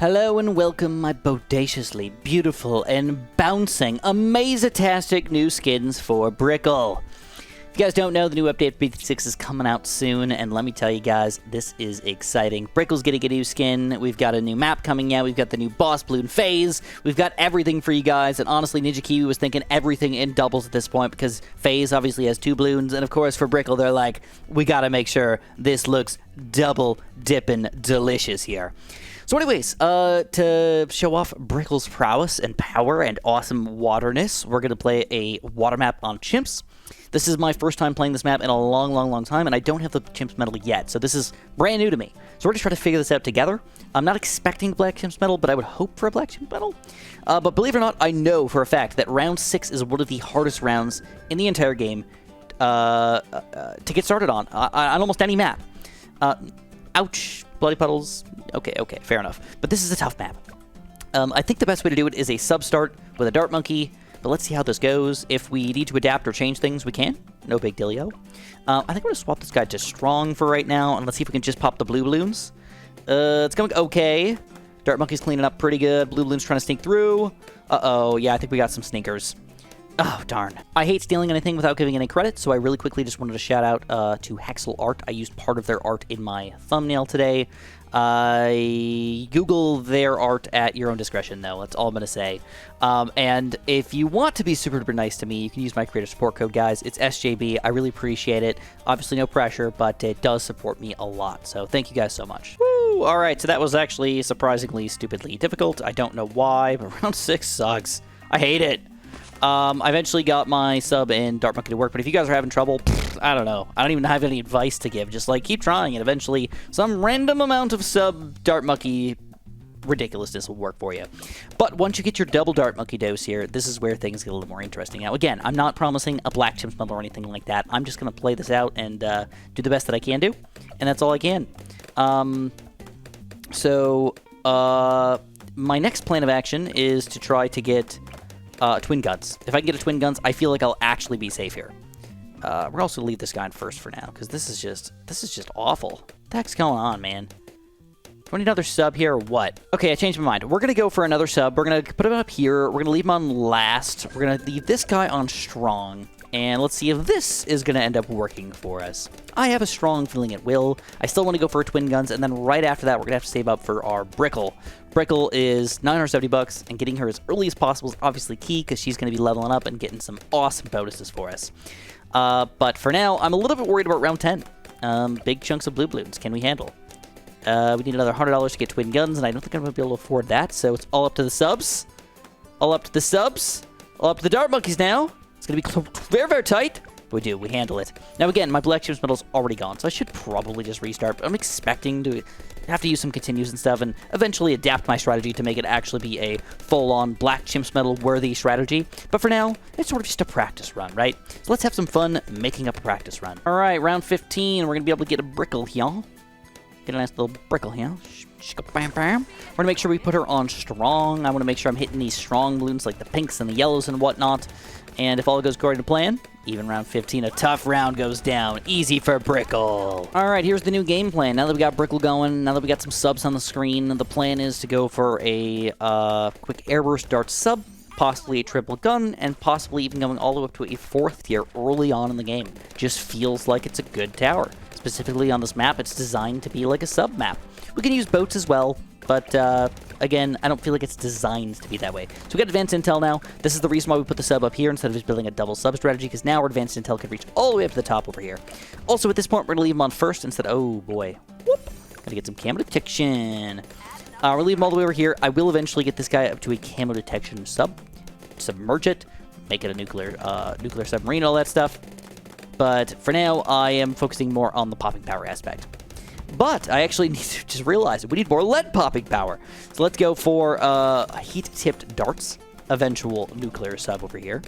Hello and welcome, my bodaciously beautiful and bouncing, amaze-tastic new skins for Brickle. If you guys don't know, the new update for BTD6 is coming out soon, and let me tell you guys, this is exciting. Brickle's getting a new skin, we've got a new map coming out, we've got the new boss Bloon phase, we've got everything for you guys, and honestly, Ninja Kiwi was thinking everything in doubles at this point, because phase obviously has 2 Bloons, and of course for Brickle, they're like, we gotta make sure this looks double dippin' delicious here. So anyways, to show off Brickle's prowess and power and awesome waterness, we're going to play a water map on Chimps. This is my first time playing this map in a long time, and I don't have the Chimps medal yet, so this is brand new to me. So we're going to try to figure this out together. I'm not expecting a Black Chimps medal, but I would hope for a Black Chimps medal. But believe it or not, I know for a fact that round 6 is one of the hardest rounds in the entire game to get started on almost any map. Ouch. Bloody puddles. Okay, fair enough. But this is a tough map. I think the best way to do it is a sub start with a dart monkey, but let's see how this goes. If we need to adapt or change things, we can. No big dealio. I think I'm going to swap this guy to strong for right now, and let's see if we can just pop the blue balloons. It's going okay. Dart monkey's cleaning up pretty good. Blue balloons trying to sneak through. Uh-oh, yeah, I think we got some sneakers. Oh, darn. I hate stealing anything without giving any credit, so I really quickly just wanted to shout out to Hexel Art. I used part of their art in my thumbnail today. Google their art at your own discretion, though. That's all I'm going to say. And if you want to be super nice to me, you can use my creator support code, guys. It's SJB. I really appreciate it. Obviously, no pressure, but it does support me a lot. So thank you guys so much. Woo! All right, so that was actually surprisingly stupidly difficult. I don't know why, but round 6 sucks. I hate it. I eventually got my sub and Dart Monkey to work, but if you guys are having trouble, I don't know. I don't even have any advice to give. Just, like, keep trying, and eventually some random amount of sub Dart Monkey ridiculousness will work for you. But once you get your double Dart Monkey dose here, this is where things get a little more interesting. Now, again, I'm not promising a Black Chimps medal or anything like that. I'm just going to play this out and do the best that I can do, and that's all I can. My next plan of action is to try to get twin guns. If I can get a twin guns, I feel like I'll actually be safe here. We're also leave this guy in first for now, because this is just awful. What the heck's going on, man? Do I need another sub here or what? Okay, I changed my mind. We're gonna go for another sub. We're gonna put him up here. We're gonna leave him on last. We're gonna leave this guy on strong. And let's see if this is going to end up working for us. I have a strong feeling it will. I still want to go for twin guns, and then right after that, we're going to have to save up for our Brickle. Brickle is 970 bucks, and getting her as early as possible is obviously key, because she's going to be leveling up and getting some awesome bonuses for us. But for now, I'm a little bit worried about round 10. Big chunks of blue balloons. Can we handle? We need another $100 to get twin guns, and I don't think I'm going to be able to afford that, so it's all up to the subs. All up to the subs. All up to the Dart Monkeys now. It's going to be very tight. But we handle it. Now, again, my Black Chimps medal's already gone, so I should probably just restart. But I'm expecting to have to use some continues and stuff and eventually adapt my strategy to make it actually be a full-on Black Chimps medal worthy strategy. But for now, it's sort of just a practice run, right? So let's have some fun making up a practice run. All right, round 15. We're going to be able to get a Brickle here. Get a nice little Brickle here. Bam, bam. We're going to make sure we put her on strong. I want to make sure I'm hitting these strong balloons like the pinks and the yellows and whatnot. And if all goes according to plan, even round 15, a tough round goes down. Easy for Brickle. All right, here's the new game plan. Now that we got Brickle going, now that we got some subs on the screen, the plan is to go for a quick airburst dart sub, possibly a triple gun, and possibly even going all the way up to a 4th tier early on in the game. Just feels like it's a good tower. Specifically on this map, it's designed to be like a sub map. We can use boats as well, but again, I don't feel like it's designed to be that way. So we got advanced intel now. This is the reason why we put the sub up here instead of just building a double sub strategy, because now our advanced intel can reach all the way up to the top over here. Also, at this point, we're going to leave him on first instead. Oh, boy. Whoop. Gotta get some camo detection. We'll leave him all the way over here. I will eventually get this guy up to a camo detection sub. Submerge it. Make it a nuclear submarine, all that stuff. But for now, I am focusing more on the popping power aspect. But I actually need to just realize we need more lead popping power. So let's go for heat-tipped darts, eventual nuclear sub over here.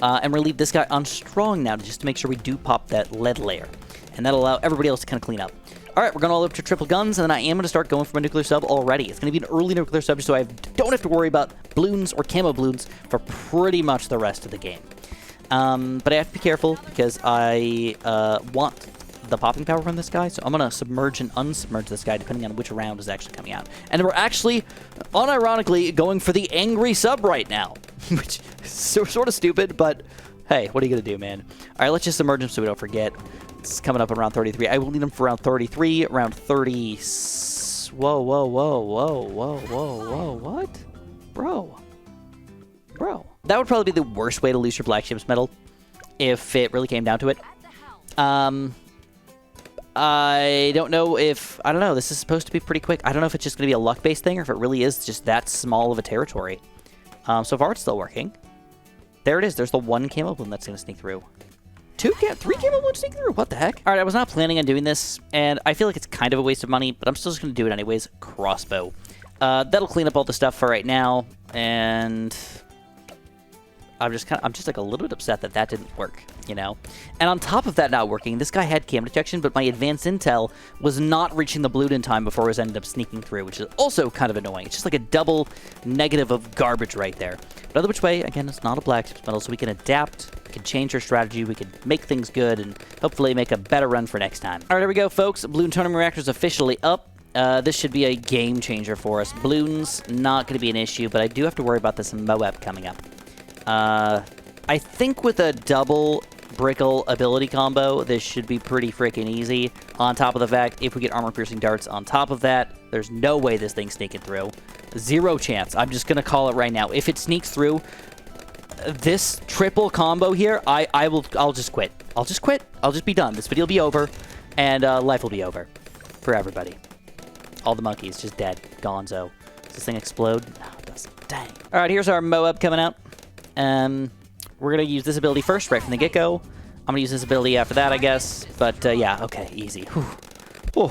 And we'll leave this guy on strong now just to make sure we do pop that lead layer. And that'll allow everybody else to kind of clean up. All right, we're going all up to triple guns, and then I am going to start going for my nuclear sub already. It's going to be an early nuclear sub so I don't have to worry about Bloons or camo balloons for pretty much the rest of the game. But I have to be careful because I want the popping power from this guy, so I'm going to submerge and unsubmerge this guy depending on which round is actually coming out. And we're actually, unironically, going for the angry sub right now, which is sort of stupid, but hey, what are you going to do, man? All right, let's just submerge him so we don't forget. It's coming up at round 33. I will need him for round 33, round 30. Whoa, whoa, whoa, whoa, whoa, whoa, whoa, what? Bro. That would probably be the worst way to lose your Black Ships medal if it really came down to it. I don't know, this is supposed to be pretty quick. I don't know if it's just going to be a luck-based thing or if it really is just that small of a territory. So far, it's still working. There it is. There's the one camo balloon that's going to sneak through. Three camo balloons sneak through? What the heck? All right, I was not planning on doing this, and I feel like it's kind of a waste of money, but I'm still just going to do it anyways. Crossbow. That'll clean up all the stuff for right now, and I'm just like a little bit upset that didn't work, you know? And on top of that not working, this guy had cam detection, but my advanced intel was not reaching the balloon in time before it ended up sneaking through, which is also kind of annoying. It's just like a double negative of garbage right there. But other which way, again, it's not a Black Ships medal, so we can adapt, we can change our strategy, we can make things good, and hopefully make a better run for next time. All right, here we go, folks. Balloon tournament reactor's officially up. This should be a game changer for us. Balloons, not going to be an issue, but I do have to worry about this Moab coming up. I think with a double Brickle ability combo, this should be pretty freaking easy. On top of the fact, if we get armor-piercing darts on top of that, there's no way this thing's sneaking through. Zero chance. I'm just going to call it right now. If it sneaks through this triple combo here, I'll just quit. I'll just quit. I'll just be done. This video will be over, and life will be over for everybody. All the monkeys just dead. Gonzo. Does this thing explode? No, it doesn't. Dang. All right, here's our Moab coming out. We're going to use this ability first, right from the get-go. I'm going to use this ability after that, I guess. But, yeah, okay, easy. Whew. Whew.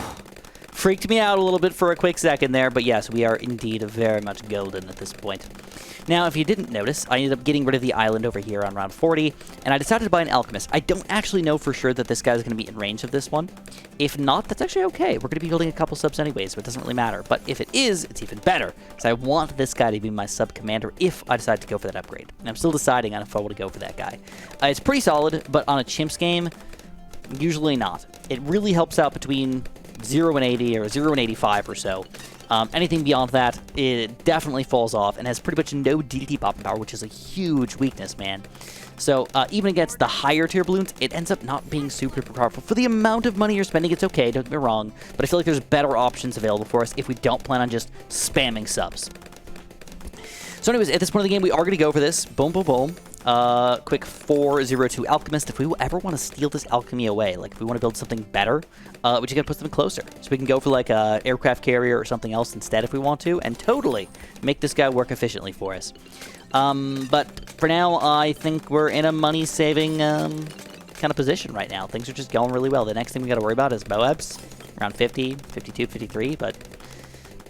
Freaked me out a little bit for a quick second there, but yes, we are indeed very much golden at this point. Now, if you didn't notice, I ended up getting rid of the island over here on round 40, and I decided to buy an Alchemist. I don't actually know for sure that this guy's going to be in range of this one. If not, that's actually okay. We're going to be building a couple subs anyways, so it doesn't really matter. But if it is, it's even better, because I want this guy to be my sub commander if I decide to go for that upgrade. And I'm still deciding on if I want to go for that guy. It's pretty solid, but on a Chimps game, usually not. It really helps out between 0 and 80 or 0 and 85 or so. Anything beyond that, it definitely falls off and has pretty much no DDT popping power, which is a huge weakness, man. So even against the higher tier balloons, it ends up not being super powerful. For the amount of money you're spending, it's okay, don't get me wrong, but I feel like there's better options available for us if we don't plan on just spamming subs. So anyways, at this point of the game, we are going to go for this. Boom, boom, boom. Quick 402 Alchemist. If we ever want to steal this alchemy away, like if we want to build something better, we just gotta put them closer. So we can go for like a aircraft carrier or something else instead if we want to, and totally make this guy work efficiently for us. But for now, I think we're in a money-saving kind of position right now. Things are just going really well. The next thing we gotta worry about is Moabs, around 50, 52, 53, but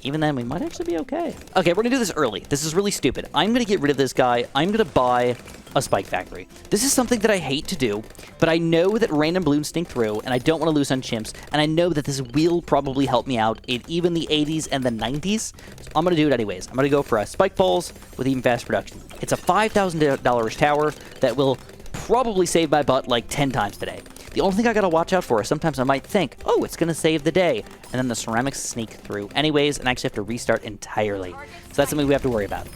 even then, we might actually be okay. Okay, we're gonna do this early. This is really stupid. I'm gonna get rid of this guy. I'm gonna buy a Spike Factory. This is something that I hate to do, but I know that random balloons sneak through, and I don't want to lose on Chimps, and I know that this will probably help me out in even the 80s and the 90s, so I'm gonna do it anyways. I'm gonna go for a Spike Balls with even fast production. It's a $5,000 tower that will probably save my butt like 10 times today. The only thing I gotta watch out for is sometimes I might think, oh, it's gonna save the day, and then the ceramics sneak through anyways, and I actually have to restart entirely. So that's something we have to worry about.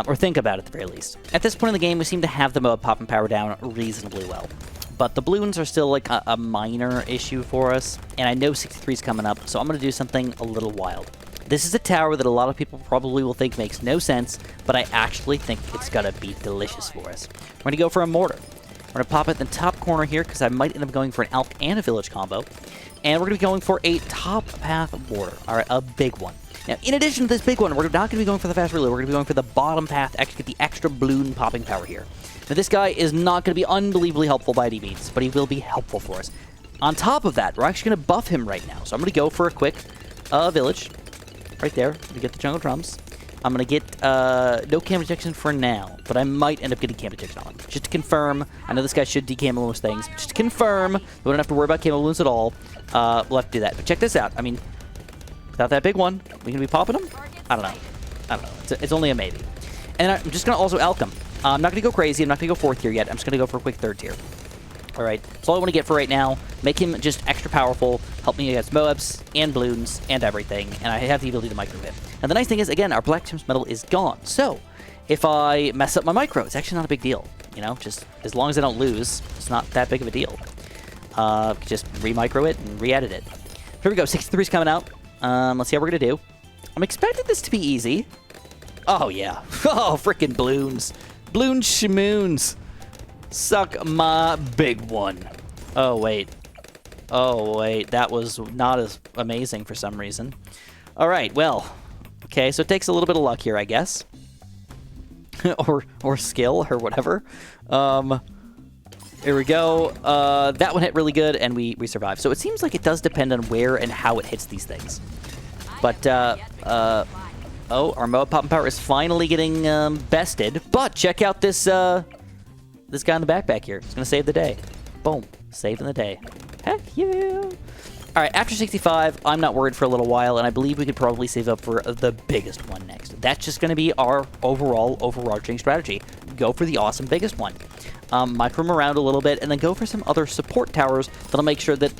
Or think about at the very least. At this point in the game, we seem to have the Moab popping power down reasonably well. But the balloons are still like a minor issue for us, and I know 63 is coming up, so I'm gonna do something a little wild. This is a tower that a lot of people probably will think makes no sense, but I actually think it's gonna be delicious for us. We're gonna go for a mortar. We're going to pop it in the top corner here because I might end up going for an Alch and a Village combo. And we're going to be going for a top path border. All right, a big one. Now, in addition to this big one, we're not going to be going for the fast reload. We're going to be going for the bottom path to get the extra balloon popping power here. Now, this guy is not going to be unbelievably helpful by any means, but he will be helpful for us. On top of that, we're actually going to buff him right now. So I'm going to go for a quick Village right there to get the jungle drums. I'm going to get no cam detection for now, but I might end up getting cam detection on him. Just to confirm, I know this guy should decam most things, but just to confirm, we don't have to worry about camo balloons at all. We'll have to do that. But check this out. I mean, without that big one, we going to be popping them? I don't know. It's only a maybe. And I'm just going to also alch him. I'm not going to go crazy. I'm not going to go 4th tier yet. I'm just going to go for a quick 3rd tier. All right, that's all I want to get for right now. Make him just extra powerful, help me against Moabs and Bloons and everything, and I have the ability to micro hit. And the nice thing is, again, our Black Tim's Metal is gone. So if I mess up my micro, it's actually not a big deal. You know, just as long as I don't lose, it's not that big of a deal. Just re-micro it and re-edit it. Here we go, 63's coming out. Let's see how we're gonna do. I'm expecting this to be easy. Oh yeah, oh frickin' Bloons. Bloons shamoons. Suck my big one. Oh, wait. Oh, wait. That was not as amazing for some reason. All right, well. Okay, so it takes a little bit of luck here, I guess. or skill, or whatever. Here we go. That one hit really good, and we survived. So it seems like it does depend on where and how it hits these things. But, oh, our Moab Poppin' Power is finally getting bested. But check out this this guy in the backpack here. It's going to save the day. Boom. Saving the day. Heck yeah. All right, after 65, I'm not worried for a little while, and I believe we could probably save up for the biggest one next. That's just going to be our overarching strategy. Go for the awesome biggest one. Micro him around a little bit, and then go for some other support towers that'll make sure that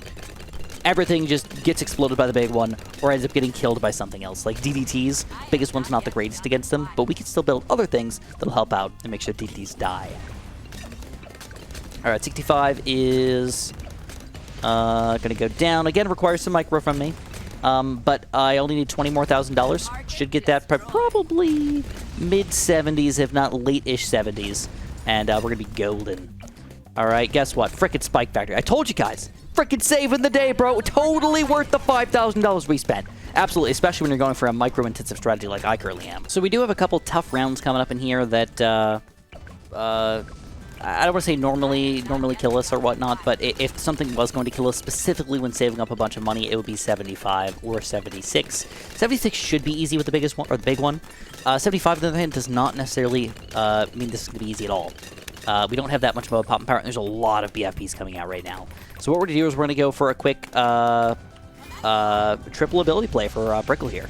everything just gets exploded by the big one or ends up getting killed by something else. Like DDTs, biggest one's not the greatest against them, but we can still build other things that'll help out and make sure DDTs die. All right, 65 is going to go down. Again, requires some micro from me, but I only need $20,000 more. Should get that probably mid-70s, if not late-ish 70s, and we're going to be golden. All right, guess what? Frickin' Spike Factory. I told you guys. Frickin' saving the day, bro. Totally worth the $5,000 we spent. Absolutely, especially when you're going for a micro-intensive strategy like I currently am. So we do have a couple tough rounds coming up in here that, I don't want to say normally kill us or whatnot, but if something was going to kill us specifically when saving up a bunch of money, it would be 75 or 76. 76 should be easy with the biggest one, or the big one. 75, on the other hand, does not necessarily mean this is going to be easy at all. We don't have that much Moab Poppin' Power, and there's a lot of BFBs coming out right now. So what we're going to do is we're going to go for a quick triple ability play for Brickle here.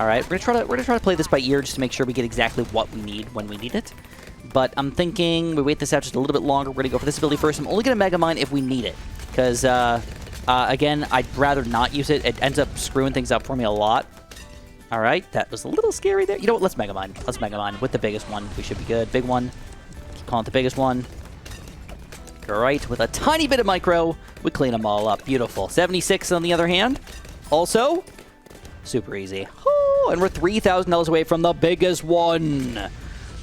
All right, we're gonna try to play this by ear just to make sure we get exactly what we need when we need it. But I'm thinking we wait this out just a little bit longer. We're going to go for this ability first. I'm only going to Mega Mine if we need it. Because, again, I'd rather not use it. It ends up screwing things up for me a lot. All right, that was a little scary there. You know what? Let's Mega Mine. Let's Mega Mine with the biggest one. We should be good. Big one. Keep calling it the biggest one. All right, with a tiny bit of micro, we clean them all up. Beautiful. 76 on the other hand. Also, super easy. Oh, and we're $3,000 away from the biggest one.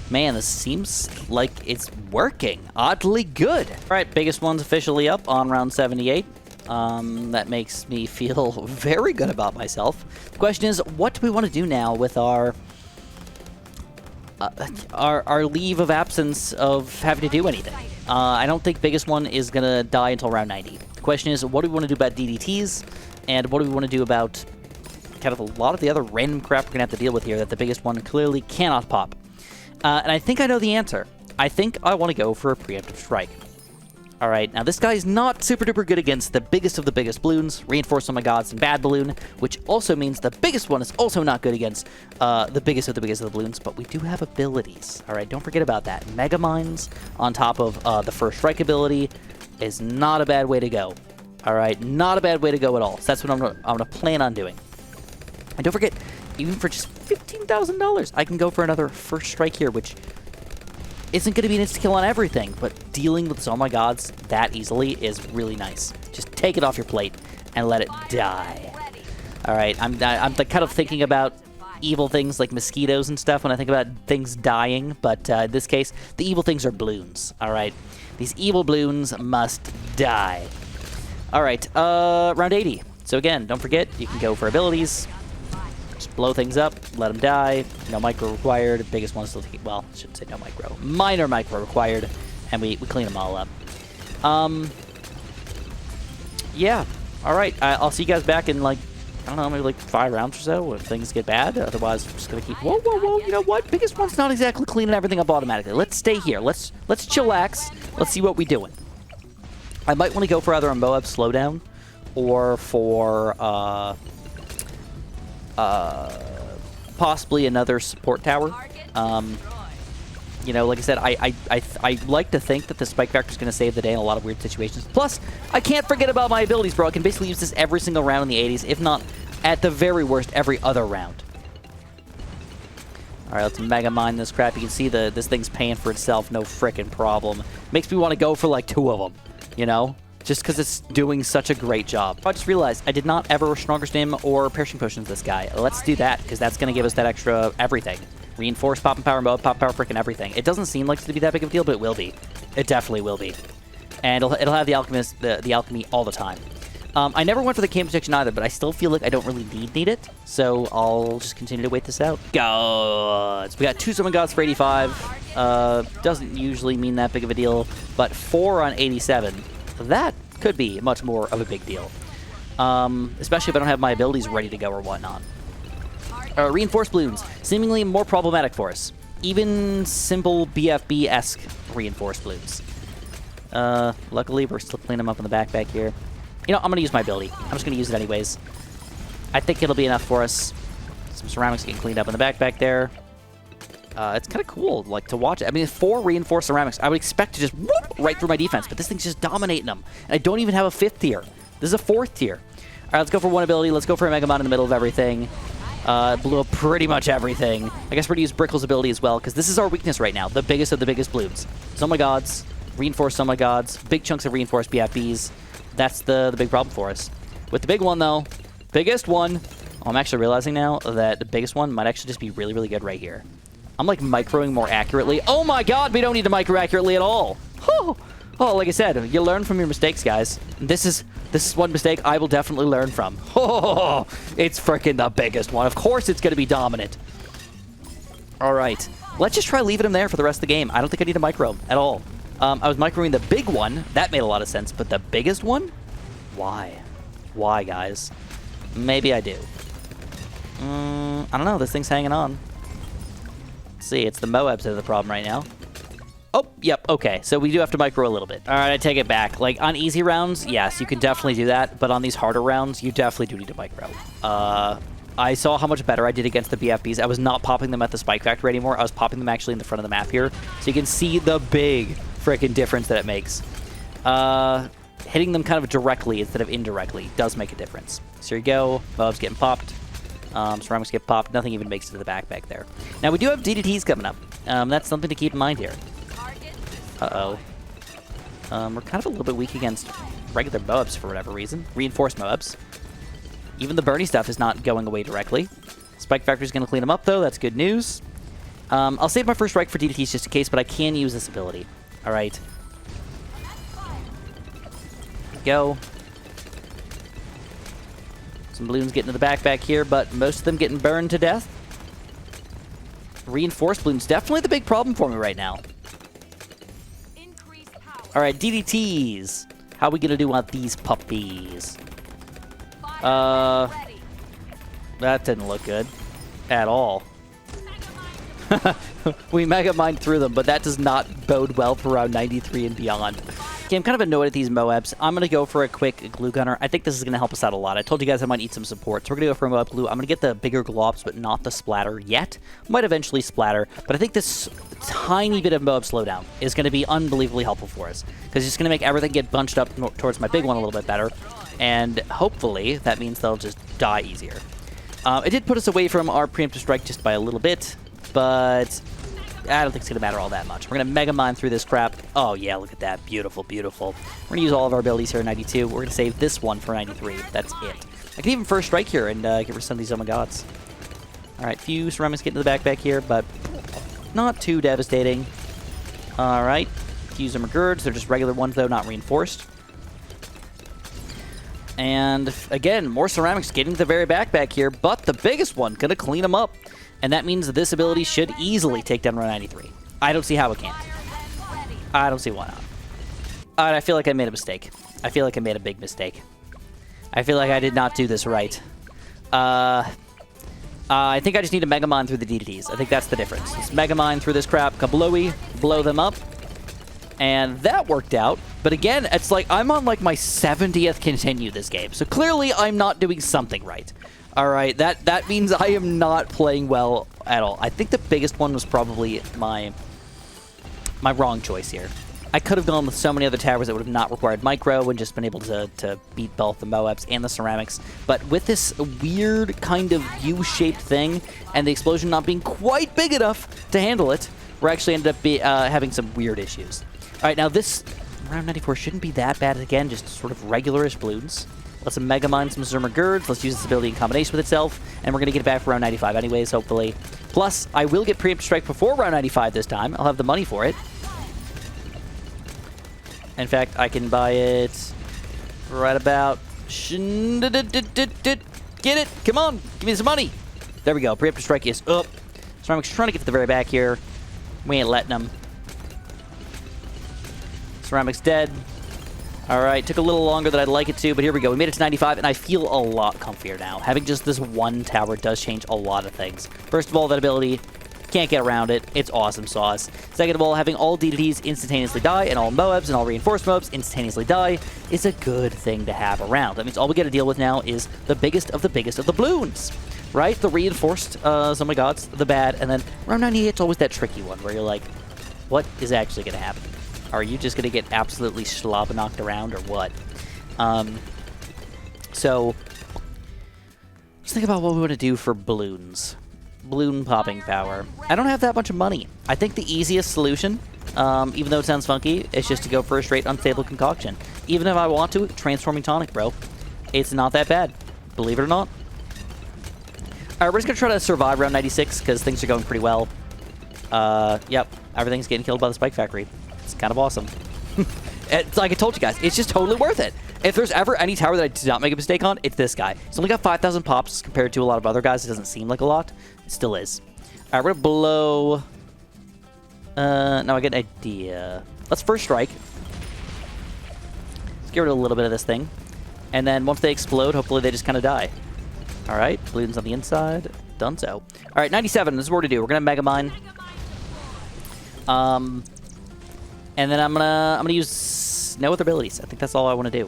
Man, this seems like it's working. Oddly good. All right, biggest one's officially up on round 78. That makes me feel very good about myself. The question is, what do we want to do now with our leave of absence of having to do anything? I don't think biggest one is going to die until round 90. The question is, what do we want to do about DDTs? And what do we want to do about kind of a lot of the other random crap we're going to have to deal with here that the biggest one clearly cannot pop? And I think I know the answer. I think I want to go for a preemptive strike. All right, now this guy's not super duper good against the biggest of the biggest Bloons, Reinforced on my gods, and Bad Balloon, which also means the biggest one is also not good against the biggest of the biggest of the Bloons, but we do have abilities. All right, don't forget about that. Mega Mines on top of the first strike ability is not a bad way to go. All right, not a bad way to go at all. So that's what I'm gonna plan on doing. And don't forget, even for just $15,000, I can go for another first strike here, which isn't going to be an insta-kill on everything, but dealing with Oh My Gods that easily is really nice. Just take it off your plate and let it die. All right, I'm kind of thinking about evil things like mosquitoes and stuff when I think about things dying, but in this case, the evil things are Bloons. All right, these evil Bloons must die. All right, round 80. So again, don't forget, you can go for abilities. Just blow things up, let them die. No micro required. Biggest one still taking, well, I shouldn't say no micro. Minor micro required, and we clean them all up. Yeah. All right. I'll see you guys back in like, I don't know, maybe like 5 rounds or so if things get bad. Otherwise, we're just gonna keep. Whoa, whoa, whoa! You know what? Biggest one's not exactly cleaning everything up automatically. Let's stay here. Let's chillax. Let's see what we doing. I might want to go for either a Moab slowdown or for possibly another support tower. You know, like I said, I like to think that the spike factor is going to save the day in a lot of weird situations. Plus, I can't forget about my abilities, bro. I can basically use this every single round in the 80s, if not, at the very worst, every other round. All right, let's Mega Mine this crap. You can see this thing's paying for itself, no frickin' problem. Makes me want to go for like 2 of them, you know? Just because it's doing such a great job. I just realized I did not ever Stronger Stim or Perishing Potions this guy. Let's do that, because that's going to give us that extra everything. Reinforce, pop and power mode, pop power frickin' everything. It doesn't seem like it's to be that big of a deal, but it will be. It definitely will be. And it'll have the Alchemist, the Alchemy all the time. I never went for the Camp Protection either, but I still feel like I don't really need it. So I'll just continue to wait this out. Gods. We got 2 Summon Gods for 85. Doesn't usually mean that big of a deal, but 4 on 87. That could be much more of a big deal. Especially if I don't have my abilities ready to go or whatnot. Reinforced Bloons. Seemingly more problematic for us. Even simple BFB-esque Reinforced Bloons. Luckily, we're still cleaning them up in the backpack here. You know, I'm going to use my ability. I'm just going to use it anyways. I think it'll be enough for us. Some ceramics getting cleaned up in the backpack there. It's kind of cool, like, to watch it. I mean, 4 reinforced ceramics. I would expect to just whoop right through my defense, but this thing's just dominating them. And I don't even have a 5th tier. This is a 4th tier. All right, let's go for 1 ability. Let's go for a Mega Mod in the middle of everything. Blew up pretty much everything. I guess we're going to use Brickle's ability as well, because this is our weakness right now. The biggest of the biggest Bloons. Summon Gods, reinforced Summon Gods, big chunks of reinforced BFBs. That's the big problem for us. With the big one, though, biggest one, I'm actually realizing now that the biggest one might actually just be really, really good right here. I'm, like, microing more accurately. Oh, my God, we don't need to micro accurately at all. Oh, like I said, you learn from your mistakes, guys. This is one mistake I will definitely learn from. Oh, it's freaking the biggest one. Of course it's going to be dominant. All right. Let's just try leaving him there for the rest of the game. I don't think I need to micro him at all. I was microing the big one. That made a lot of sense. But the biggest one? Why? Why, guys? Maybe I do. I don't know. This thing's hanging on. Let's see. It's the Moabs that are the problem right now. Oh, yep. Okay. So we do have to micro a little bit. All right. I take it back. Like, on easy rounds, yes, you can definitely do that. But on these harder rounds, you definitely do need to micro. I saw how much better I did against the BFBs. I was not popping them at the spike factory anymore. I was popping them actually in the front of the map here. So you can see the big freaking difference that it makes. Hitting them kind of directly instead of indirectly does make a difference. So here you go. Moabs getting popped. Ceramics get popped. Nothing even makes it to the backpack there. Now, we do have DDTs coming up. That's something to keep in mind here. Uh-oh. We're kind of a little bit weak against regular Moabs for whatever reason. Reinforced Moabs. Even the Bernie stuff is not going away directly. Spike Factory's going to clean them up, though. That's good news. I'll save my first strike for DDTs just in case, but I can use this ability. All right. Go. Some Bloons getting to the backpack here, but most of them getting burned to death. Reinforced Bloons, definitely the big problem for me right now. All right, DDTs. How are we going to do on these puppies? That didn't look good at all. We Mega Mined through them, but that does not bode well for round 93 and beyond. Okay, I'm kind of annoyed at these Moabs. I'm going to go for a quick Glue Gunner. I think this is going to help us out a lot. I told you guys I might need some support, so we're going to go for a Moab Glue. I'm going to get the bigger Globs, but not the Splatter yet. Might eventually Splatter, but I think this tiny bit of Moab Slowdown is going to be unbelievably helpful for us, because it's going to make everything get bunched up towards my big one a little bit better, and hopefully that means they'll just die easier. It did put us away from our preemptive strike just by a little bit, but I don't think it's going to matter all that much. We're going to Mega Mine through this crap. Oh, yeah, look at that. Beautiful, beautiful. We're going to use all of our abilities here in 92. We're going to save this one for 93. That's it. I can even first strike here and get rid of some of these Zoma Gods. All right, few ceramics getting to the backpack here, but not too devastating. All right, few Zoma Girds. They're just regular ones, though, not reinforced. And, again, more ceramics getting to the very backpack here, but the biggest one going to clean them up. And that means that this ability should easily take down round 93. I don't see how it can't. I don't see why not. I feel like I made a mistake. I feel like I made a big mistake. I feel like I did not do this right. I think I just need to Mega Mine through the DDTs. I think that's the difference. Just Mega Mine through this crap, kablooey, blow them up. And that worked out. But again, it's like I'm on like my 70th continue this game. So clearly I'm not doing something right. All right, that means I am not playing well at all. I think the biggest one was probably my my wrong choice here. I could have gone with so many other towers that would have not required micro and just been able to beat both the Moabs and the ceramics. But with this weird kind of U-shaped thing and the explosion not being quite big enough to handle it, we're actually ended up having some weird issues. All right, now this round 94 shouldn't be that bad again, just sort of regularish Bloons. Let's Mega Mine some Zermer Girds. Let's use this ability in combination with itself, and we're going to get it back for round 95 anyways, hopefully. Plus, I will get Preemptive Strike before round 95 this time. I'll have the money for it. In fact, I can buy it right about... Get it! Come on! Give me some money! There we go. Preemptive Strike is up. Ceramic's trying to get to the very back here. We ain't letting him. Ceramic's dead. Alright, took a little longer than I'd like it to, but here we go. We made it to 95, and I feel a lot comfier now. Having just this one tower does change a lot of things. First of all, that ability, can't get around it. It's awesome sauce. Second of all, having all DDTs instantaneously die, and all Moabs and all reinforced Moabs instantaneously die is a good thing to have around. That means all we got to deal with now is the biggest of the Bloons. Right? The reinforced, oh my gods, the bad, and then round 98, it's always that tricky one where you're like, what is actually going to happen? Are you just going to get absolutely knocked around or what? So, let's think about what we want to do for Bloons. Bloon popping power. I don't have that much money. I think the easiest solution, even though it sounds funky, is just to go for a straight unstable concoction. Even if I want to, transforming tonic, bro. It's not that bad. Believe it or not. Alright, we're just going to try to survive round 96 because things are going pretty well. Yep, everything's getting killed by the Spike Factory. It's kind of awesome. It's like I told you guys, it's just totally worth it. If there's ever any tower that I did not make a mistake on, it's this guy. He's only got 5,000 pops compared to a lot of other guys. It doesn't seem like a lot. It still is. Alright, we're going to blow... no, I get an idea. Let's first strike. Let's get rid of a little bit of this thing. And then once they explode, hopefully they just kind of die. Alright, Bloons on the inside. Done so. Alright, 97. This is what we're going to do. We're going to Mega Mine. And then I'm gonna use no other abilities. I think that's all I want to do.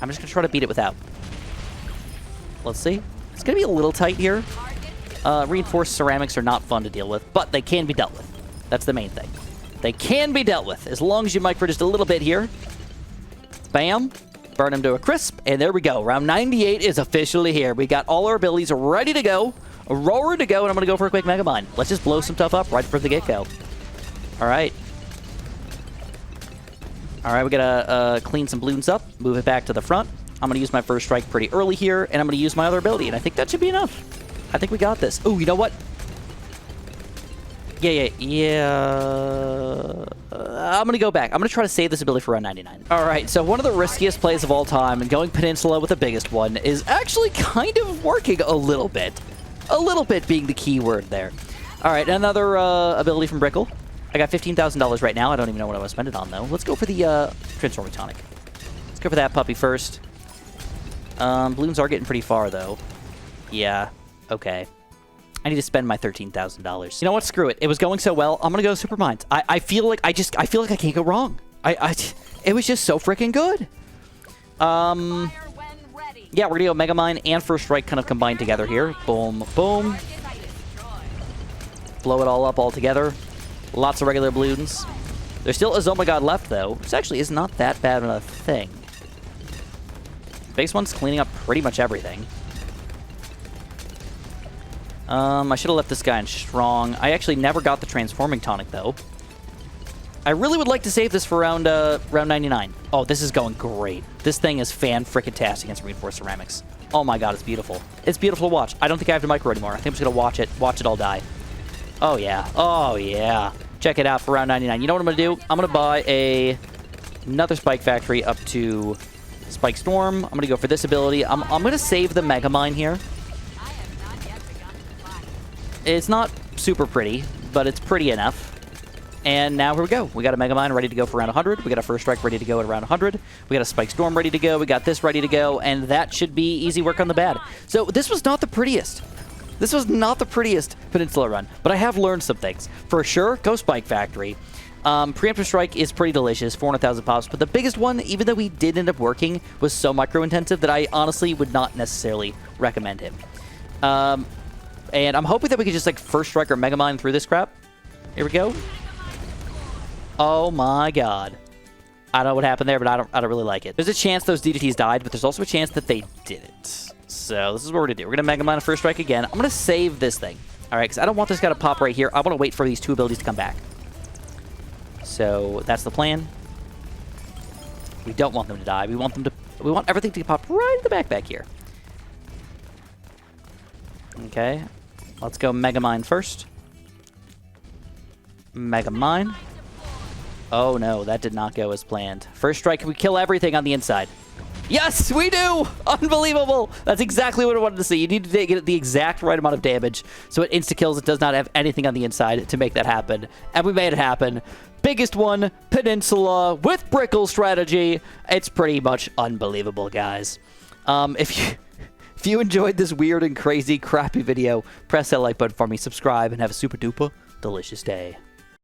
I'm just gonna try to beat it without. Let's see. It's gonna be a little tight here. Reinforced ceramics are not fun to deal with, but they can be dealt with. That's the main thing. They can be dealt with as long as you mic for just a little bit here. Bam. Burn them to a crisp, and there we go. Round 98 is officially here. We got all our abilities ready to go, roaring to go, and I'm gonna go for a quick Mega Mine. Let's just blow some stuff up right from the get-go. All right. Alright, we gotta clean some Bloons up, move it back to the front. I'm gonna use my first strike pretty early here, and I'm gonna use my other ability, and I think that should be enough. I think we got this. Oh, you know what? Yeah. I'm gonna go back. I'm gonna try to save this ability for round 99. Alright, so one of the riskiest plays of all time, and going Peninsula with the biggest one, is actually kind of working a little bit. A little bit being the key word there. Alright, another ability from Brickle. I got $15,000 right now. I don't even know what I want to spend it on, though. Let's go for the Transforming Tonic. Let's go for that puppy first. Bloons are getting pretty far, though. Yeah. Okay. I need to spend my $13,000. You know what? Screw it. It was going so well. I'm going to go Super Mines. I feel like I feel like I can't go wrong. It was just so freaking good. Yeah, we're going to go Mega Mine and First Strike kind of combined together here. Boom, boom. Blow it all up all together. Lots of regular Bloons. There's still a Zoma God left, though, which actually is not that bad of a thing. Base one's cleaning up pretty much everything. I should have left this guy in strong. I actually never got the Transforming Tonic, though. I really would like to save this for round 99. Oh, this is going great. This thing is fan-frickin-tastic against Reinforced Ceramics. Oh my god, it's beautiful. It's beautiful to watch. I don't think I have to micro anymore. I think I'm just going to watch it all die. Oh, yeah. Oh, yeah. Check it out for round 99. You know what I'm going to do? I'm going to buy another Spike Factory up to Spike Storm. I'm going to go for this ability. I'm going to save the Mega Mine here. It's not super pretty, but it's pretty enough. And now here we go. We got a Mega Mine ready to go for round 100. We got a First Strike ready to go at around 100. We got a Spike Storm ready to go. We got this ready to go. And that should be easy work on the bad. So this was not the prettiest. This was not the prettiest Peninsula run, but I have learned some things. For sure, go Spike Factory. Preemptive Strike is pretty delicious, 400,000 pops, but the biggest one, even though he did end up working, was so micro-intensive that I honestly would not necessarily recommend him. And I'm hoping that we can just like First Strike or Mega Mine through this crap. Here we go. Oh my god. I don't know what happened there, but I don't really like it. There's a chance those DDTs died, but there's also a chance that they didn't. So this is what we're going to do. We're going to Mega Mine a First Strike again. I'm going to save this thing. All right, because I don't want this guy to pop right here. I want to wait for these 2 abilities to come back. So that's the plan. We don't want them to die. We want everything to pop right in the back here. Okay. Let's go Mega Mine first. Mega Mine. Oh no, that did not go as planned. First strike, we kill everything on the inside. Yes, we do! Unbelievable! That's exactly what I wanted to see. You need to get the exact right amount of damage so it insta-kills. It does not have anything on the inside to make that happen. And we made it happen. Biggest one, Peninsula, with Brickle strategy. It's pretty much unbelievable, guys. If you enjoyed this weird and crazy, crappy video, press that like button for me, subscribe, and have a super duper delicious day.